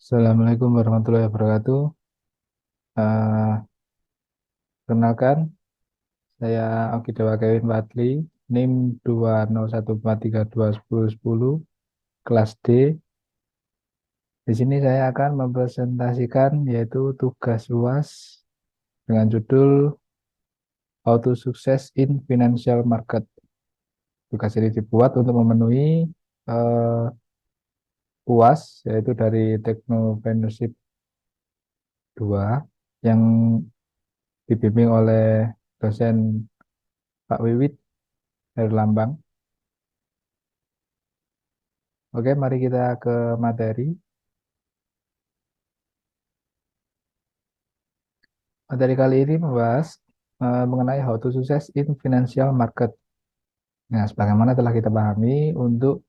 Assalamualaikum warahmatullahi wabarakatuh. Eh, Perkenalkan, saya Oki Dewa Kevin Fadli, NIM 20143210010, kelas D. Di sini saya akan mempresentasikan yaitu tugas UAS dengan judul How to Success in Financial Market. Tugas ini dibuat untuk memenuhi eh, UAS, yaitu dari Technopreneurship 2 yang dibimbing oleh dosen Pak Wiwit Herlambang. Oke, mari kita ke materi. Materi kali ini membahas mengenai how to success in financial market. Nah, sebagaimana telah kita pahami, untuk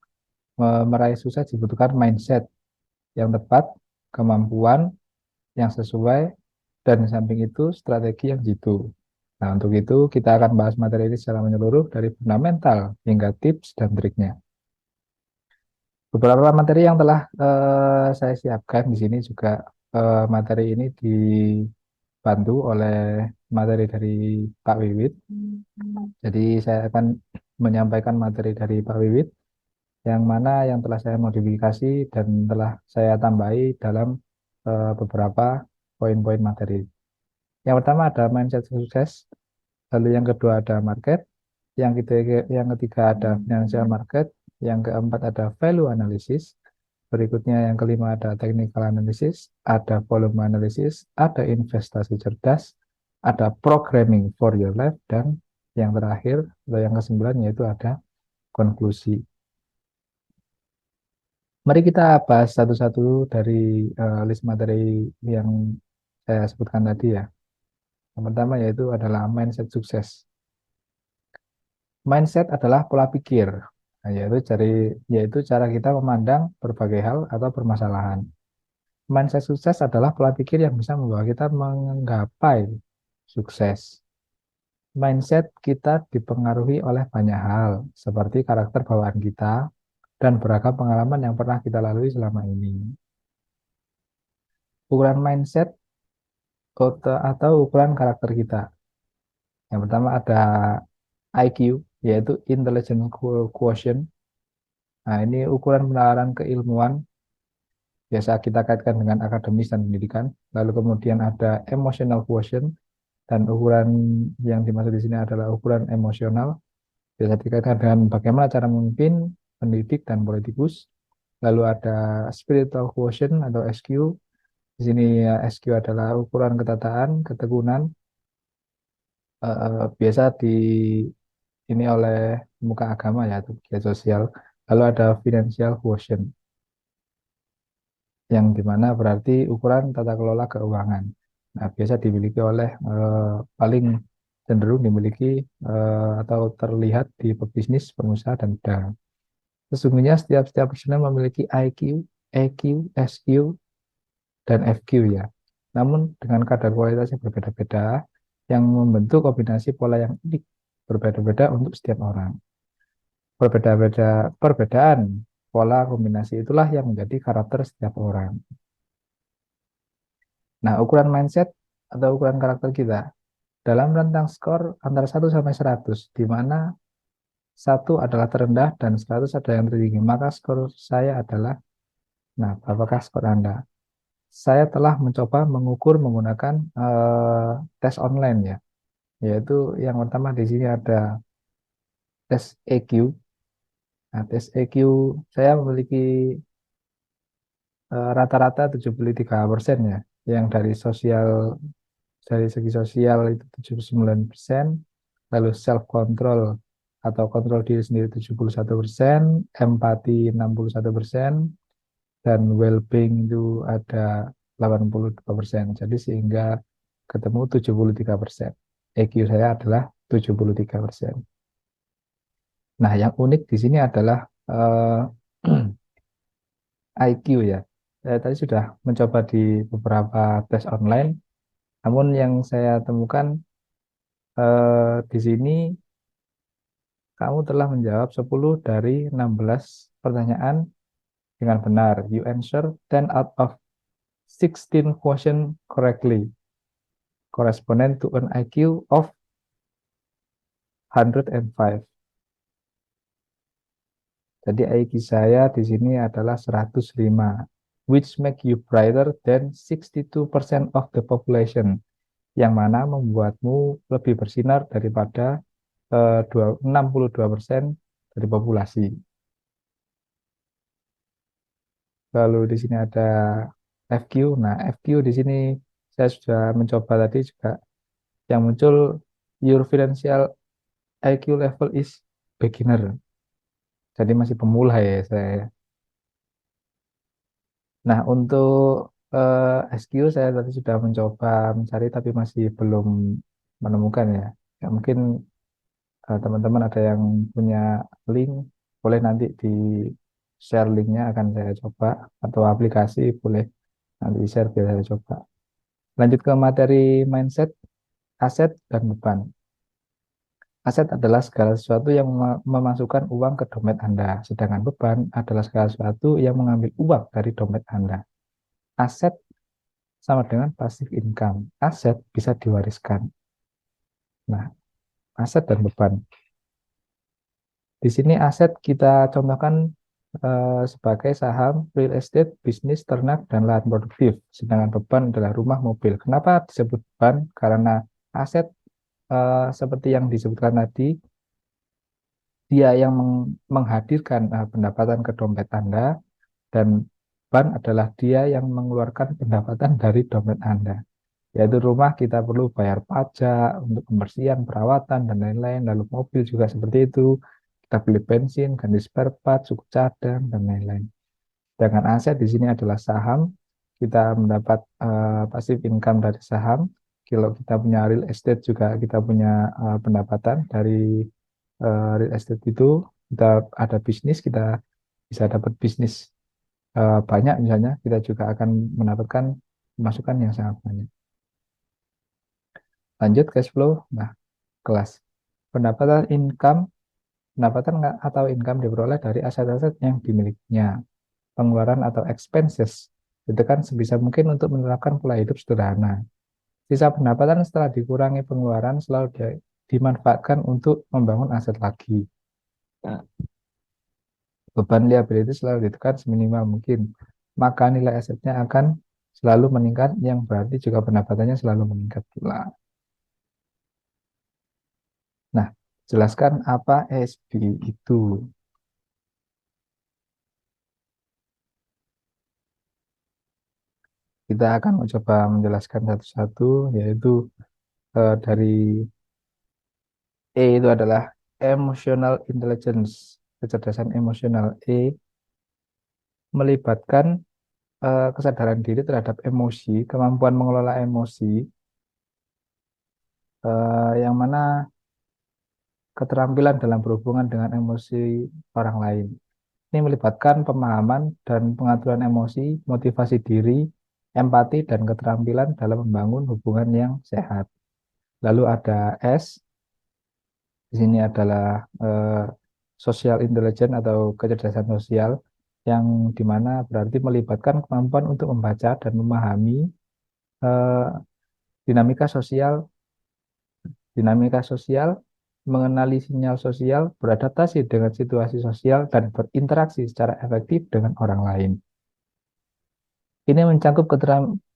meraih sukses dibutuhkan mindset yang tepat, kemampuan yang sesuai, dan di samping itu strategi yang jitu. Nah, untuk itu kita akan bahas materi ini secara menyeluruh dari fundamental hingga tips dan triknya. Beberapa materi yang telah saya siapkan di sini juga materi ini dibantu oleh materi dari Pak Wiwit. Jadi saya akan menyampaikan materi dari Pak Wiwit yang mana yang telah saya modifikasi dan telah saya tambahi dalam beberapa poin-poin materi. Yang pertama ada mindset sukses, lalu yang kedua ada market, yang ketiga ada financial market, yang keempat ada value analysis, berikutnya yang kelima ada technical analysis, ada volume analysis, ada investasi cerdas, ada programming for your life, dan yang terakhir atau yang kesembilan yaitu ada konklusi. Mari kita bahas satu-satu dari list materi yang saya sebutkan tadi ya. Yang pertama yaitu adalah mindset sukses. Mindset adalah pola pikir, nah, yaitu cara kita memandang berbagai hal atau permasalahan. Mindset sukses adalah pola pikir yang bisa membawa kita menggapai sukses. Mindset kita dipengaruhi oleh banyak hal, seperti karakter bawaan kita dan beragam pengalaman yang pernah kita lalui selama ini. Ukuran mindset atau ukuran karakter kita. Yang pertama ada IQ, yaitu Intelligence Quotient. Nah, ini ukuran penalaran keilmuan, biasa kita kaitkan dengan akademis dan pendidikan. Lalu kemudian ada Emotional Quotient, dan ukuran yang dimaksud di sini adalah ukuran emosional, biasa dikaitkan dengan bagaimana cara memimpin, pendidik, dan politikus. Lalu ada Spiritual Quotient atau SQ. Di sini ya, SQ adalah ukuran ketataan, ketekunan, biasa di ini oleh muka agama ya, atau kegiatan sosial. Lalu ada financial quotient, yang dimana berarti ukuran tata kelola keuangan. Nah, biasa dimiliki oleh paling cenderung dimiliki atau terlihat di pebisnis, pengusaha, dan pedagang. Sesungguhnya setiap personel memiliki IQ, EQ, SQ, dan FQ ya. Namun dengan kadar kualitas yang berbeda-beda, yang membentuk kombinasi pola yang unik, berbeda-beda untuk setiap orang. Perbedaan pola kombinasi itulah yang menjadi karakter setiap orang. Nah, ukuran mindset atau ukuran karakter kita dalam rentang skor antara 1 sampai 100, di mana 1 adalah terendah dan 100 adalah yang tertinggi, maka skor saya adalah, nah, apakah skor Anda? Saya telah mencoba mengukur menggunakan tes online ya, yaitu yang pertama di sini ada tes EQ. Nah, tes EQ saya memiliki rata-rata 73% ya, yang dari segi sosial itu 79%, lalu self control atau kontrol diri sendiri 71%, empati 61%, dan well-being itu ada 82%. Jadi sehingga ketemu 73%. EQ saya adalah 73%. Nah, yang unik di sini adalah IQ ya. Saya tadi sudah mencoba di beberapa tes online, namun yang saya temukan di sini kamu telah menjawab 10 dari 16 pertanyaan dengan benar. You answer 10 out of 16 question correctly, corresponding to an IQ of 105. Jadi IQ saya di sini adalah 105, which make you brighter than 62% of the population, yang mana membuatmu lebih bersinar daripada 62% dari populasi. Lalu di sini ada FQ. Nah, FQ di sini saya sudah mencoba tadi juga, yang muncul your financial IQ level is beginner. Jadi masih pemula ya saya. Nah, untuk SQ saya tadi sudah mencoba mencari tapi masih belum menemukan ya. Ya mungkin teman-teman ada yang punya link, boleh nanti di share linknya, akan saya coba, atau aplikasi boleh nanti share biar saya coba. Lanjut ke materi mindset, aset dan beban. Aset adalah segala sesuatu yang memasukkan uang ke dompet Anda, sedangkan beban adalah segala sesuatu yang mengambil uang dari dompet Anda. Aset sama dengan passive income. Aset bisa diwariskan. Nah, aset dan beban. Di sini aset kita contohkan sebagai saham, real estate, bisnis, ternak, dan lahan produktif. Sedangkan beban adalah rumah, mobil. Kenapa disebut beban? Karena aset seperti yang disebutkan tadi, dia yang menghadirkan pendapatan ke dompet Anda, dan beban adalah dia yang mengeluarkan pendapatan dari dompet Anda. Yaitu rumah kita perlu bayar pajak untuk pembersihan, perawatan, dan lain-lain. Lalu mobil juga seperti itu. Kita beli bensin, ganti spare part, suku cadang, dan lain-lain. Sedangkan aset di sini adalah saham. Kita mendapat passive income dari saham. Kalau kita punya real estate juga kita punya pendapatan dari real estate itu. Kita ada bisnis, kita bisa dapat bisnis banyak misalnya, kita juga akan mendapatkan masukan yang sangat banyak. Lanjut cash flow. Nah, kelas pendapatan income, pendapatan atau income diperoleh dari aset-aset yang dimilikinya. Pengeluaran atau expenses itu kan sebisa mungkin untuk menerapkan pola hidup sederhana. Sisa pendapatan setelah dikurangi pengeluaran selalu dimanfaatkan untuk membangun aset lagi. Nah, beban liability selalu ditekan seminimal mungkin, maka nilai asetnya akan selalu meningkat, yang berarti juga pendapatannya selalu meningkat pula. Nah, jelaskan apa ESG itu. Kita akan mencoba menjelaskan satu-satu, yaitu dari E itu adalah emotional intelligence, kecerdasan emosional. E melibatkan kesadaran diri terhadap emosi, kemampuan mengelola emosi, yang mana keterampilan dalam berhubungan dengan emosi orang lain. Ini melibatkan pemahaman dan pengaturan emosi, motivasi diri, empati, dan keterampilan dalam membangun hubungan yang sehat. Lalu ada S, di sini adalah social intelligence atau kecerdasan sosial, yang dimana berarti melibatkan kemampuan untuk membaca dan memahami eh, dinamika sosial, mengenali sinyal sosial, beradaptasi dengan situasi sosial, dan berinteraksi secara efektif dengan orang lain. Ini mencakup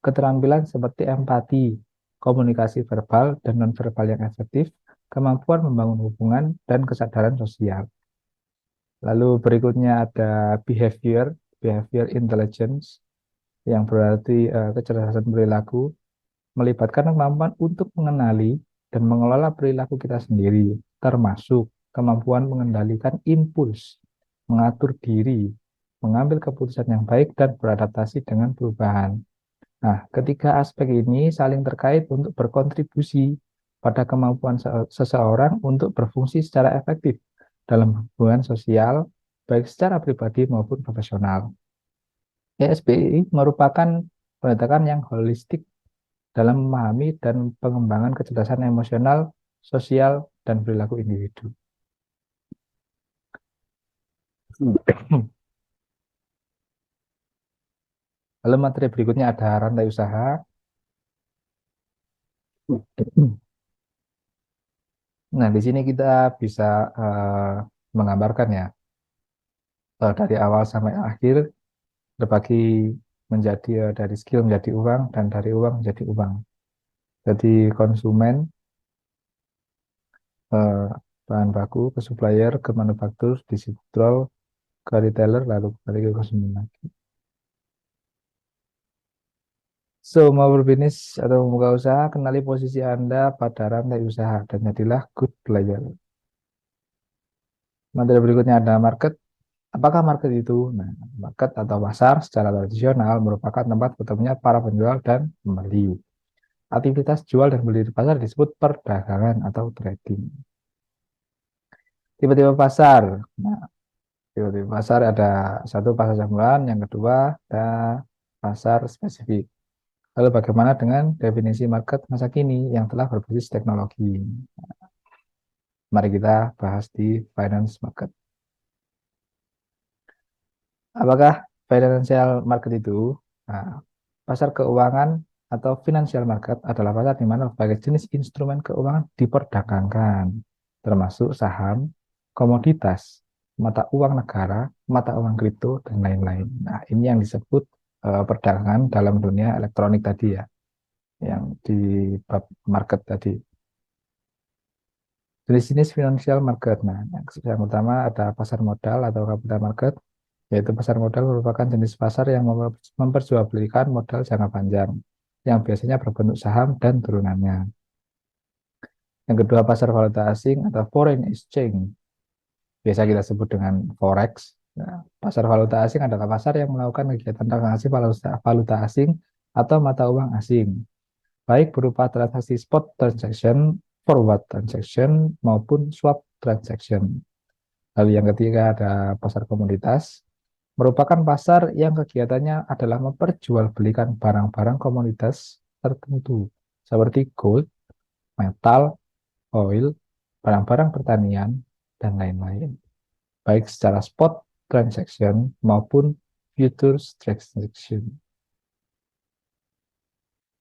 keterampilan seperti empati, komunikasi verbal dan nonverbal yang efektif, kemampuan membangun hubungan, dan kesadaran sosial. Lalu berikutnya ada behavior intelligence, yang berarti kecerdasan perilaku, melibatkan kemampuan untuk mengenali dan mengelola perilaku kita sendiri, termasuk kemampuan mengendalikan impuls, mengatur diri, mengambil keputusan yang baik, dan beradaptasi dengan perubahan. Nah, ketiga aspek ini saling terkait untuk berkontribusi pada kemampuan seseorang untuk berfungsi secara efektif dalam hubungan sosial, baik secara pribadi maupun profesional. ESBI merupakan pendekatan yang holistik dalam memahami dan pengembangan kecerdasan emosional, sosial, dan perilaku individu. Lalu materi berikutnya ada rantai usaha. Nah, di sini kita bisa menggambarkan ya, dari awal sampai akhir terbagi menjadi dari skill menjadi uang dan dari uang menjadi uang. Jadi konsumen, eh, bahan baku ke supplier, ke manufaktur, distributor, ke retailer, lalu kembali ke konsumen lagi. So, mau berbisnis atau membuka usaha, kenali posisi Anda pada rantai usaha dan jadilah good player. Materi berikutnya ada market. Apakah market itu? Nah, market atau pasar secara tradisional merupakan tempat ketemunya para penjual dan pembeli. Aktivitas jual dan beli di pasar disebut perdagangan atau trading. Tipe-tipe pasar. Nah, tipe-tipe pasar ada satu pasar campuran, yang kedua ada pasar spesifik. Lalu bagaimana dengan definisi market masa kini yang telah berbasis teknologi? Mari kita bahas di finance market. Apakah financial market itu? Nah, pasar keuangan atau financial market adalah pasar di mana berbagai jenis instrumen keuangan diperdagangkan, termasuk saham, komoditas, mata uang negara, mata uang kripto, dan lain-lain. Nah, ini yang disebut perdagangan dalam dunia elektronik tadi ya, yang di bab market tadi. Jenis-jenis financial market. Nah, yang pertama ada pasar modal atau capital market, yaitu pasar modal merupakan jenis pasar yang memperjualbelikan modal jangka panjang, yang biasanya berbentuk saham dan turunannya. Yang kedua, pasar valuta asing atau foreign exchange, biasa kita sebut dengan forex. Nah, pasar valuta asing adalah pasar yang melakukan kegiatan transaksi valuta asing atau mata uang asing, baik berupa transaksi spot transaction, forward transaction, maupun swap transaction. Lalu yang ketiga ada pasar komoditas, merupakan pasar yang kegiatannya adalah memperjualbelikan barang-barang komoditas tertentu seperti gold, metal, oil, barang-barang pertanian, dan lain-lain, baik secara spot transaction maupun futures transaction.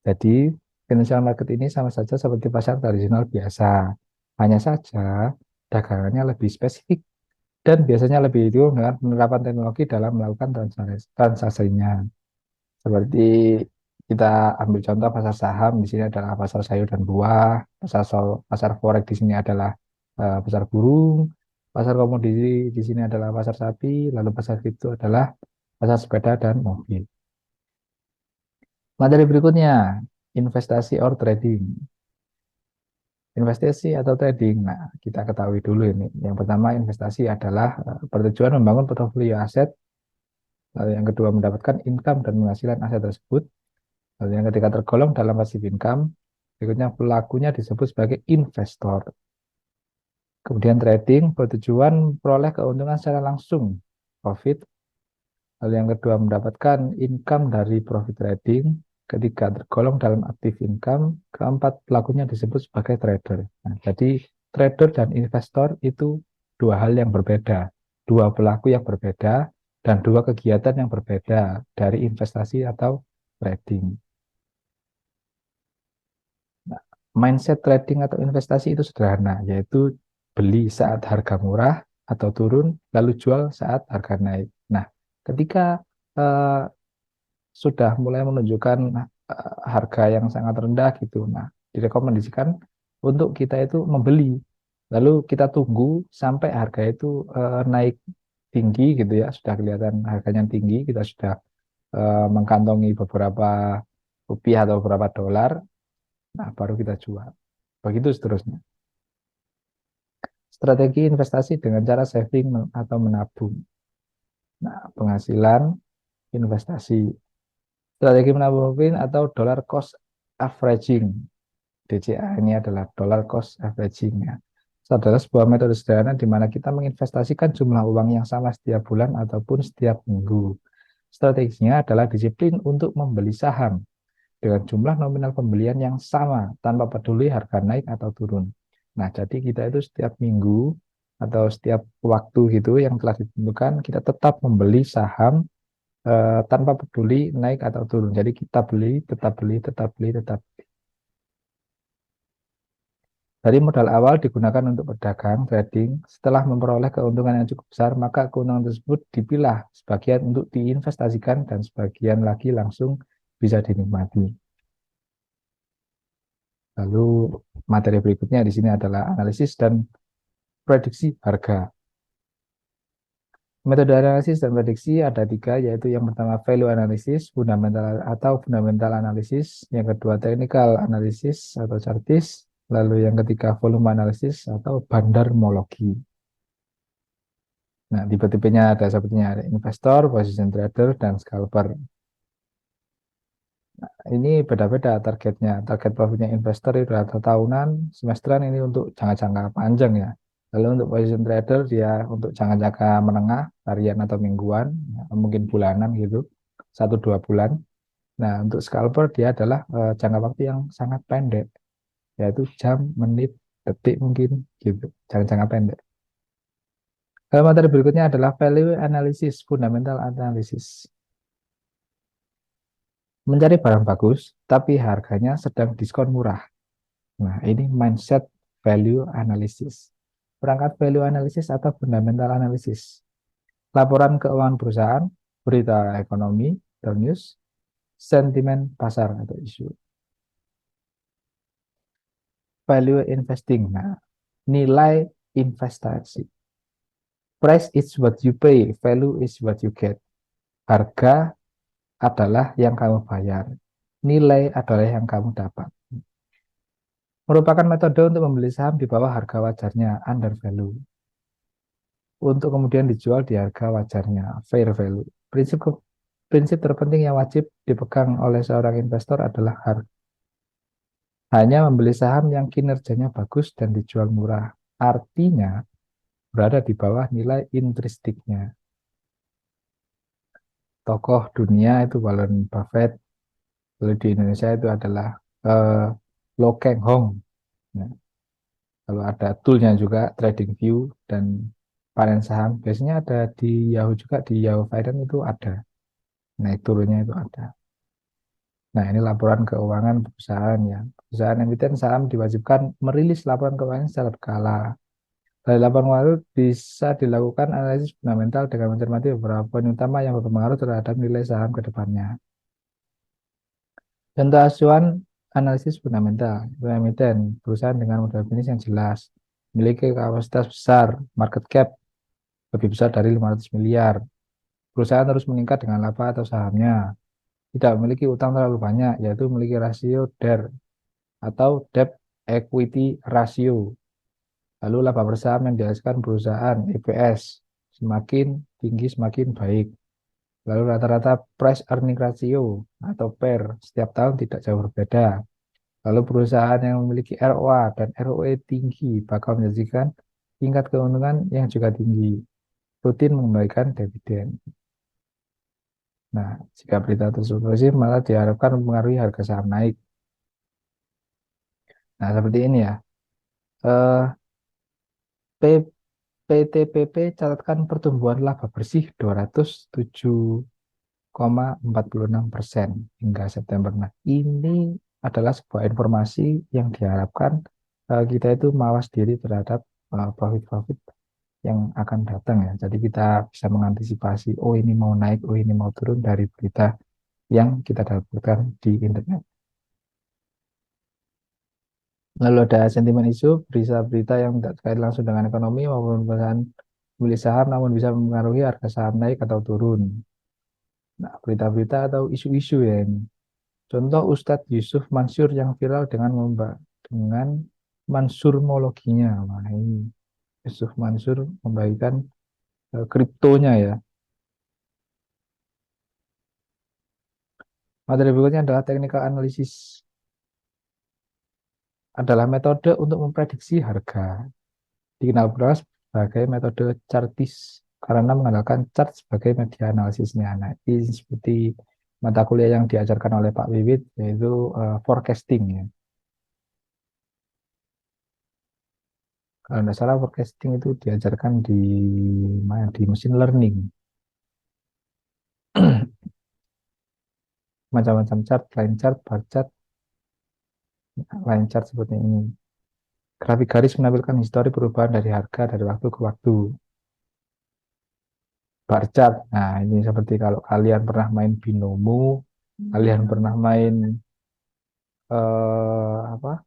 Jadi, financial market ini sama saja seperti pasar tradisional biasa. Hanya saja, dagangannya lebih spesifik dan biasanya lebih itu dengan penerapan teknologi dalam melakukan transaksinya. Seperti kita ambil contoh pasar saham, di sini adalah pasar sayur dan buah, pasar forex di sini adalah pasar burung, pasar komoditi di sini adalah pasar sapi, lalu pasar kripto adalah pasar sepeda dan mobil. Materi berikutnya, investasi or trading. Investasi atau trading. Nah, kita ketahui dulu ini. Yang pertama, investasi adalah bertujuan membangun portofolio aset. Lalu yang kedua, mendapatkan income dan penghasilan aset tersebut. Lalu yang ketiga, tergolong dalam passive income. Berikutnya, pelakunya disebut sebagai investor. Kemudian trading bertujuan memperoleh keuntungan secara langsung, profit. Lalu yang kedua, mendapatkan income dari profit trading. Ketiga, tergolong dalam active income. Keempat, pelakunya disebut sebagai trader. Nah, jadi trader dan investor itu dua hal yang berbeda, dua pelaku yang berbeda, dan dua kegiatan yang berbeda dari investasi atau trading. Nah, mindset trading atau investasi itu sederhana, yaitu beli saat harga murah atau turun, lalu jual saat harga naik. Nah, ketika eh, sudah mulai menunjukkan harga yang sangat rendah gitu, nah direkomendasikan untuk kita itu membeli. Lalu kita tunggu sampai harga itu naik tinggi gitu ya, sudah kelihatan harganya tinggi, kita sudah mengkantongi beberapa rupiah atau beberapa dolar, nah baru kita jual. Begitu seterusnya. Strategi investasi dengan cara saving atau menabung. Nah, penghasilan investasi. Strategi menabung atau dollar cost averaging. DCA ini adalah dollar cost averaging ya. Itu adalah sebuah metode sederhana di mana kita menginvestasikan jumlah uang yang sama setiap bulan ataupun setiap minggu. Strateginya adalah disiplin untuk membeli saham dengan jumlah nominal pembelian yang sama tanpa peduli harga naik atau turun. Nah, jadi kita itu setiap minggu atau setiap waktu gitu yang telah ditentukan, kita tetap membeli saham tanpa peduli naik atau turun. Jadi kita beli, tetap beli, tetap beli, tetap. Dari modal awal digunakan untuk berdagang, trading. Setelah memperoleh keuntungan yang cukup besar, maka keuntungan tersebut dipilah sebagian untuk diinvestasikan dan sebagian lagi langsung bisa dinikmati. Lalu materi berikutnya di sini adalah analisis dan prediksi harga. Metode analisis dan prediksi ada tiga, yaitu yang pertama value analysis, fundamental atau fundamental analysis, yang kedua technical analysis atau chartis, lalu yang ketiga volume analysis atau bandarmologi. Nah, tipe-tipenya ada sepertinya ada investor, position trader, dan scalper. Ini beda-beda targetnya. Target profitnya investor itu rata tahunan, semesteran ini untuk jangka-jangka panjang ya. Lalu untuk position trader dia untuk jangka-jangka menengah, harian atau mingguan, ya, mungkin bulanan gitu, 1-2 bulan. Nah, untuk scalper dia adalah jangka waktu yang sangat pendek, yaitu jam, menit, detik mungkin gitu, jangka-jangka pendek. Materi berikutnya adalah value analysis, fundamental analysis. Mencari barang bagus, tapi harganya sedang diskon murah. Nah, ini mindset value analysis. Perangkat value analysis atau fundamental analysis. Laporan keuangan perusahaan, berita ekonomi, atau news, sentimen pasar atau isu. Value investing. Nah, nilai investasi. Price is what you pay, value is what you get. Harga adalah yang kamu bayar. Nilai adalah yang kamu dapat. Merupakan metode untuk membeli saham di bawah harga wajarnya, under value, untuk kemudian dijual di harga wajarnya, fair value. Prinsip terpenting yang wajib dipegang oleh seorang investor adalah hanya membeli saham yang kinerjanya bagus dan dijual murah. Artinya berada di bawah nilai intrinstiknya. Tokoh dunia itu Warren Buffett, lalu di Indonesia itu adalah eh, Lo Keng Hong. Nah, kalau ada toolnya juga TradingView dan panen saham biasanya ada di Yahoo juga, di Yahoo Finance itu ada. Nah, turunnya itu ada. Nah, ini laporan keuangan perusahaan ya. Perusahaan emiten saham diwajibkan merilis laporan keuangan secara berkala. Dari laporan keuangan itu bisa dilakukan analisis fundamental dengan mencermati beberapa poin utama yang berpengaruh terhadap nilai saham ke depannya. Contoh acuan analisis fundamental, itu emiten, perusahaan dengan modal bisnis yang jelas, memiliki kapasitas besar, market cap lebih besar dari 500 miliar. Perusahaan terus meningkat dengan laba atau sahamnya. Tidak memiliki utang terlalu banyak, yaitu memiliki rasio DER atau debt equity ratio. Lalu laba bersaham yang dihasilkan perusahaan EPS semakin tinggi semakin baik. Lalu rata-rata price earning ratio atau PER setiap tahun tidak jauh berbeda. Lalu perusahaan yang memiliki ROA dan ROE tinggi bakal menjanjikan tingkat keuntungan yang juga tinggi, rutin mengembalikan dividen. Nah, jika berita tersebut positif, malah diharapkan mempengaruhi harga saham naik. Nah, seperti ini ya. Eh, P- PTPP catatkan pertumbuhan laba bersih 207,46% hingga September. Nah, ini adalah sebuah informasi yang diharapkan kita itu mawas diri terhadap profit-profit yang akan datang ya. Jadi kita bisa mengantisipasi, oh ini mau naik, oh ini mau turun dari berita yang kita dapatkan di internet. Lalu ada sentimen isu, berita-berita yang tidak terkait langsung dengan ekonomi maupun perusahaan beli saham namun bisa mempengaruhi harga saham naik atau turun. Nah, berita-berita atau isu-isu ya ini. Contoh Ustadz Yusuf Mansur yang viral dengan mansurmologinya. Nah, ini Yusuf Mansur membagikan kriptonya ya. Materi berikutnya adalah technical analysis. Adalah metode untuk memprediksi harga. Dikenal pula sebagai metode chartis karena mengandalkan chart sebagai media analisisnya. Nah, ini seperti mata kuliah yang diajarkan oleh Pak Wiwit yaitu forecasting ya. Kalau tidak salah forecasting itu diajarkan di mana di machine learning. macam-macam chart, line chart, bar chart, line chart seperti ini. Grafik garis menampilkan histori perubahan dari harga dari waktu ke waktu. Bar chart. Nah, ini seperti kalau kalian pernah main binomo, kalian pernah main apa?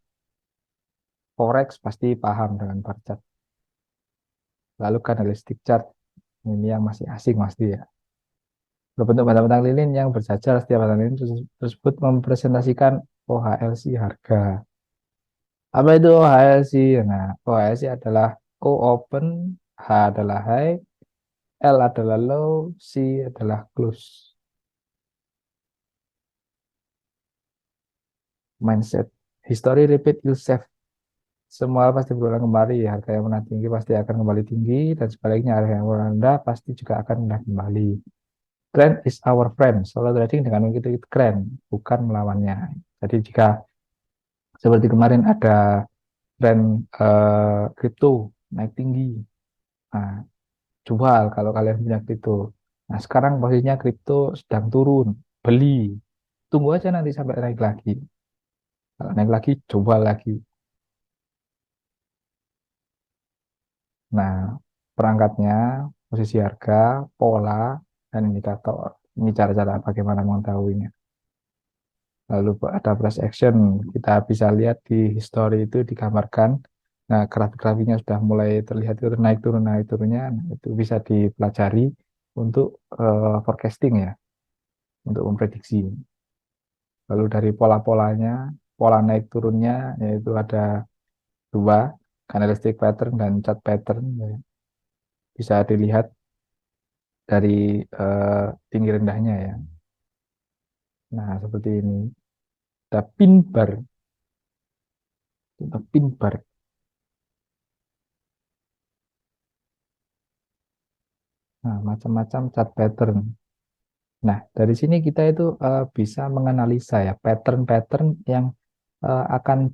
Forex pasti paham dengan bar chart. Lalu candlestick chart. Ini yang masih asing pasti ya. Berbentuk batang-batang lilin yang berjajar, setiap batang lilin tersebut mempresentasikan OHLC harga. Apa itu OHLC? Nah, OHLC adalah O open, H adalah high, L adalah low, C adalah close. Mindset. History repeat itself. Semua pasti berulang kembali. Harga yang pernah tinggi pasti akan kembali tinggi, dan sebaliknya harga yang pernah rendah pasti juga akan rendah kembali. Trend is our friend. Solo trading dengan mengikuti trend, bukan melawannya. Jadi jika seperti kemarin ada tren kripto naik tinggi, nah, jual kalau kalian punya kripto. Nah, sekarang posisinya kripto sedang turun, beli. Tunggu aja nanti sampai naik lagi. Kalau naik lagi, jual lagi. Nah, perangkatnya, posisi harga, pola, dan indikator. Ini cara-cara bagaimana mengetahuinya. Lalu ada price action, kita bisa lihat di history itu digambarkan. Nah, grafik-grafiknya sudah mulai terlihat itu naik turunnya. Nah, itu bisa dipelajari untuk forecasting ya, untuk memprediksi. Lalu dari pola-polanya, pola naik turunnya yaitu ada dua, candlestick pattern dan chart pattern ya. Bisa dilihat dari tinggi rendahnya ya. Nah, seperti ini. Ada pin bar, ada pin bar. Nah, macam-macam chart pattern. Nah, dari sini kita itu bisa menganalisa ya pattern-pattern yang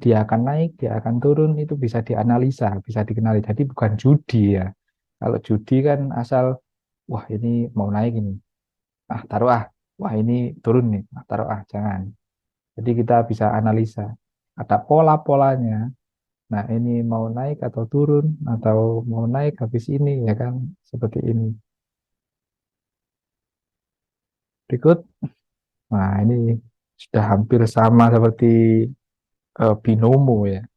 dia akan naik, dia akan turun itu bisa dianalisa, bisa dikenali. Jadi bukan judi ya. Kalau judi kan asal wah ini mau naik ini, ah taruh ah, wah ini turun nih, ah taruh ah jangan. Jadi kita bisa analisa. Ada pola-polanya. Nah, ini mau naik atau turun atau mau naik habis ini ya kan seperti ini. Berikut. Nah, ini sudah hampir sama seperti binomo ya.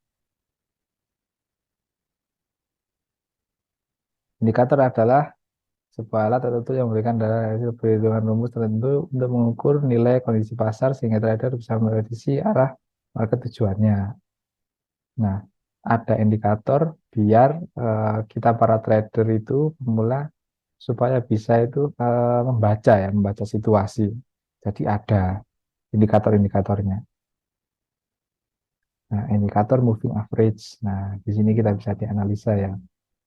Indikator adalah sebuah alat tertentu yang memberikan data hasil perhitungan rumus tertentu untuk mengukur nilai kondisi pasar sehingga trader bisa memprediksi arah market tujuannya. Nah, ada indikator biar kita para trader itu pemula supaya bisa itu membaca ya, membaca situasi. Jadi ada indikator-indikatornya. Nah, indikator moving average. Nah, di sini kita bisa dianalisa ya.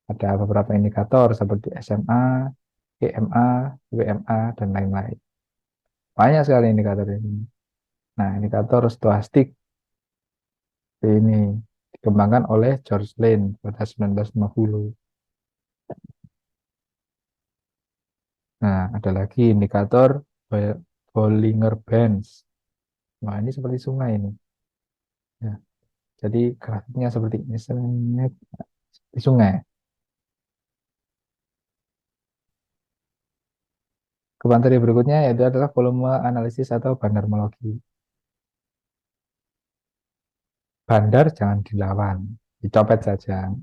Ada beberapa indikator seperti SMA, EMA, WMA, dan lain-lain. Banyak sekali indikator ini. Nah, indikator stochastik ini dikembangkan oleh George Lane pada 1950. Nah, ada lagi indikator Bollinger Bands. Nah, ini seperti sungai ini. Ya, jadi grafiknya seperti ini, seperti sungai. Ke materi berikutnya yaitu adalah volume analisis atau bandarmologi. Bandar jangan dilawan, dicopet saja.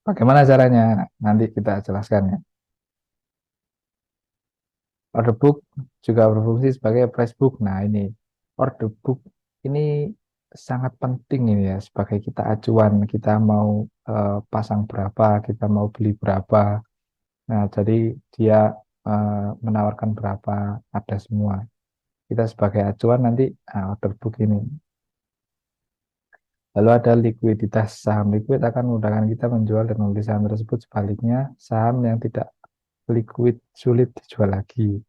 Bagaimana caranya? Nanti kita jelaskan ya. Order book juga berfungsi sebagai price book. Nah, ini order book ini sangat penting ini ya sebagai kita acuan kita mau pasang berapa, kita mau beli berapa. Nah, jadi dia menawarkan berapa ada semua. Kita sebagai acuan nanti order book ini. Lalu ada likuiditas. Saham liquid akan memudahkan kita menjual dan membeli saham tersebut. Sebaliknya, saham yang tidak liquid sulit dijual lagi.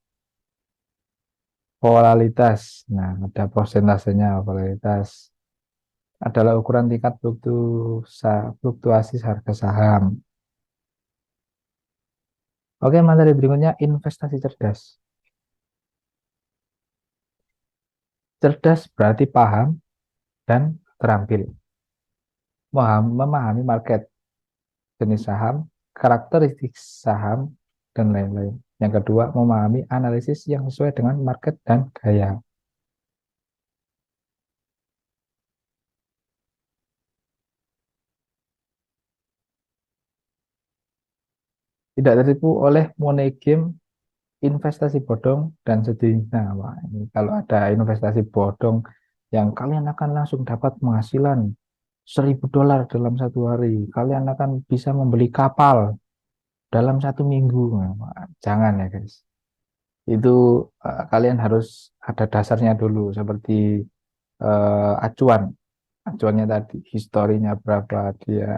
Volatilitas. Nah, ada persentasenya volatilitas. Adalah ukuran tingkat fluktuasi harga saham. Oke, materi berikutnya investasi cerdas. Cerdas berarti paham dan terampil. Memahami market, jenis saham, karakteristik saham, dan lain-lain. Yang kedua, memahami analisis yang sesuai dengan market dan gaya. Tidak tertipu oleh money game, investasi bodong, dan sejenisnya. Wah, ini kalau ada investasi bodong yang kalian akan langsung dapat penghasilan 1.000 dolar dalam 1 hari, kalian akan bisa membeli kapal dalam 1 minggu. Nah, jangan ya guys. Itu kalian harus ada dasarnya dulu seperti acuan. Acuannya tadi historinya berapa dia,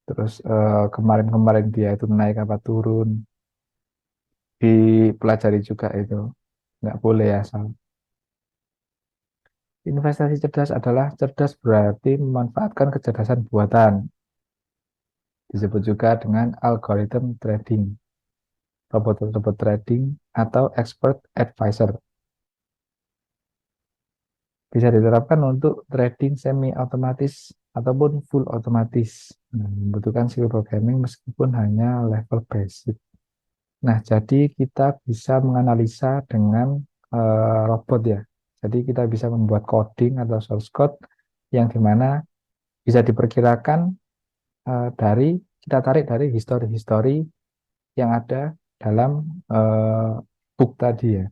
terus kemarin-kemarin dia itu naik apa turun, dipelajari juga itu. Nggak boleh ya asal. Investasi cerdas adalah cerdas berarti memanfaatkan kecerdasan buatan. Disebut juga dengan algorithm trading, robot-robot trading, atau expert advisor. Bisa diterapkan untuk trading semi otomatis ataupun full otomatis. Nah, membutuhkan skill programming meskipun hanya level basic. Nah, jadi kita bisa menganalisa dengan robot ya. Jadi kita bisa membuat coding atau source code yang dimana bisa diperkirakan dari kita tarik dari histori-histori yang ada dalam eh, book tadi ya.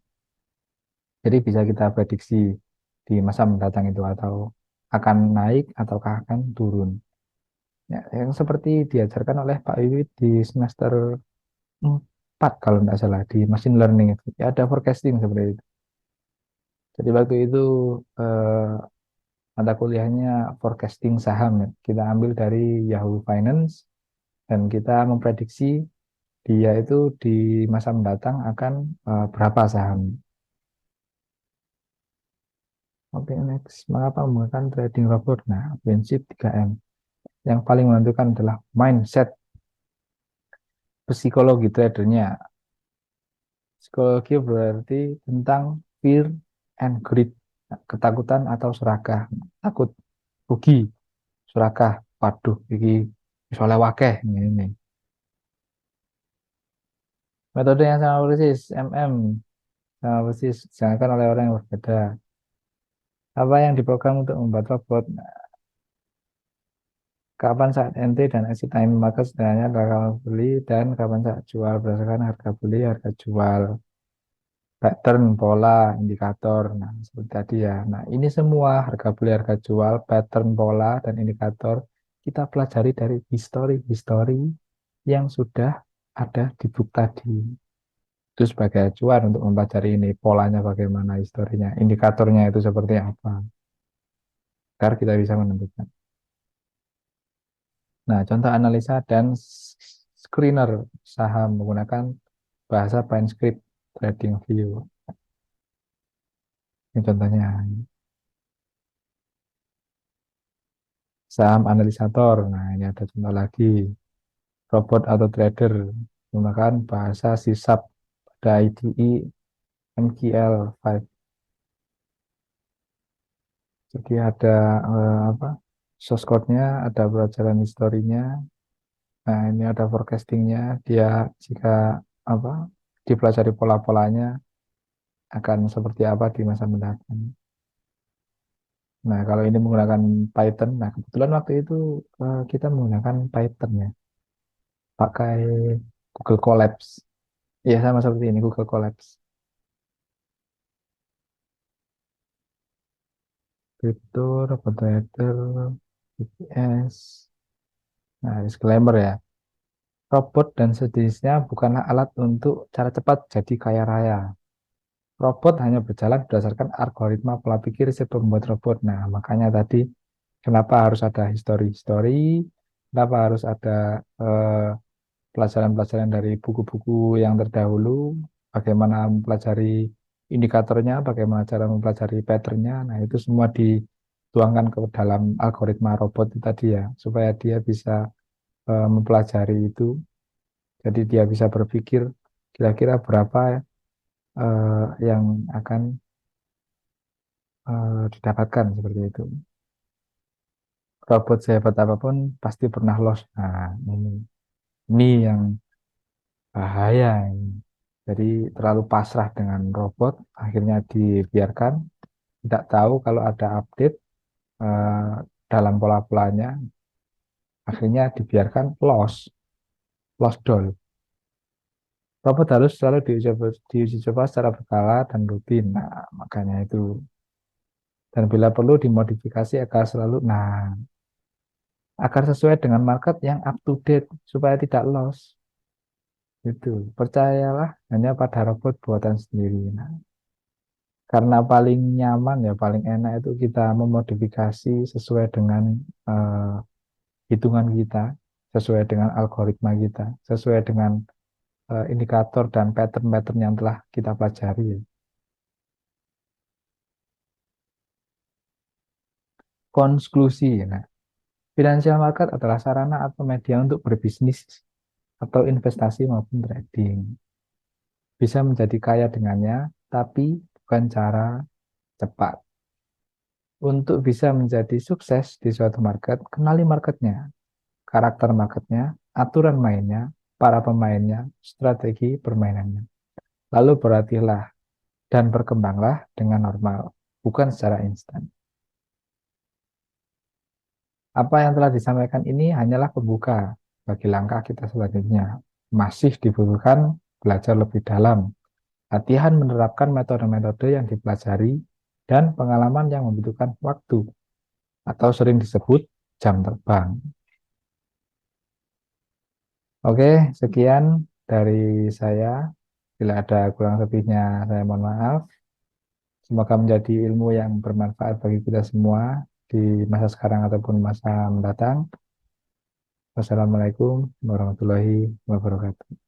Jadi bisa kita prediksi di masa mendatang itu atau akan naik ataukah akan turun. Ya, yang seperti diajarkan oleh Pak Wiwit di semester 4 kalau tidak salah di machine learning itu. Ya, ada forecasting seperti itu. Jadi waktu itu eh, mata kuliahnya forecasting saham ya. Kita ambil dari Yahoo Finance dan kita memprediksi dia itu di masa mendatang akan berapa saham. Oke, next. Mengapa menggunakan trading robot? Nah, prinsip 3M. Yang paling menentukan adalah mindset, psikologi tradernya. Psikologi berarti tentang fear and greed, ketakutan atau serakah. Takut rugi, serakah, waduh, ini misalnya wakeh ini. Metode yang sama persis, MM, sama persis, dijalankan oleh orang yang berbeda. Apa yang diprogram untuk membuat robot? Kapan saat ente dan exit time market sebenarnya adalah kapan beli dan kapan saat jual berdasarkan harga beli, harga jual, pattern, pola, indikator. Nah, seperti tadi ya. Nah, ini semua harga beli, harga jual, pattern, pola, dan indikator kita pelajari dari histori-histori yang sudah ada di book tadi. Itu sebagai acuan untuk mempelajari ini, polanya bagaimana, historinya, indikatornya itu seperti apa, agar kita bisa menentukan. Nah, contoh analisa dan screener saham menggunakan bahasa PineScript Trading View. Ini contohnya saham analisator. Nah, ini ada contoh lagi. Robot atau trader menggunakan bahasa C# pada IDE MQL5. Jadi ada apa? Source code-nya, ada pelajaran historinya. Nah, ini ada forecastingnya. Dia jika apa dipelajari pola-polanya akan seperti apa di masa mendatang. Nah, kalau ini menggunakan Python, nah kebetulan waktu itu kita menggunakan Python ya, pakai Google Colabs. Iya, sama seperti ini, Google Colabs. Crypto, robot trader, GPS. Nah, disclaimer ya. Robot dan sejenisnya bukanlah alat untuk cara cepat jadi kaya raya. Robot hanya berjalan berdasarkan algoritma pola pikir si pembuat robot. Nah, makanya tadi kenapa harus ada histori-histori, kenapa harus ada eh, pelajaran-pelajaran dari buku-buku yang terdahulu, bagaimana mempelajari indikatornya, bagaimana cara mempelajari patternnya. Nah, itu semua dituangkan ke dalam algoritma robot itu tadi ya, supaya dia bisa mempelajari itu. Jadi dia bisa berpikir kira-kira berapa yang akan didapatkan seperti itu. Robot sehebat apapun pasti pernah loss. Nah, ini yang bahaya ini. Jadi terlalu pasrah dengan robot, akhirnya dibiarkan, tidak tahu kalau ada update eh, dalam pola-polanya, akhirnya dibiarkan lost doll. Robot harus selalu diuji coba secara berkala dan rutin. Nah, makanya itu. Dan bila perlu dimodifikasi agar selalu, nah, agar sesuai dengan market yang up to date supaya tidak loss. Itu, percayalah hanya pada robot buatan sendiri. Nah, karena paling nyaman ya, paling enak itu kita memodifikasi sesuai dengan eh, hitungan kita, sesuai dengan algoritma kita, sesuai dengan indikator dan pattern-pattern yang telah kita pelajari. Konklusi, nah, financial market adalah sarana atau media untuk berbisnis atau investasi maupun trading. Bisa menjadi kaya dengannya, tapi bukan cara cepat. Untuk bisa menjadi sukses di suatu market, kenali marketnya, karakter marketnya, aturan mainnya, para pemainnya, strategi permainannya. Lalu berhatilah dan berkembanglah dengan normal, bukan secara instan. Apa yang telah disampaikan ini hanyalah pembuka bagi langkah kita selanjutnya. Masih dibutuhkan belajar lebih dalam, latihan menerapkan metode-metode yang dipelajari, dan pengalaman yang membutuhkan waktu, atau sering disebut jam terbang. Oke, sekian dari saya. Bila ada kurang lebihnya, saya mohon maaf. Semoga menjadi ilmu yang bermanfaat bagi kita semua di masa sekarang ataupun masa mendatang. Wassalamualaikum warahmatullahi wabarakatuh.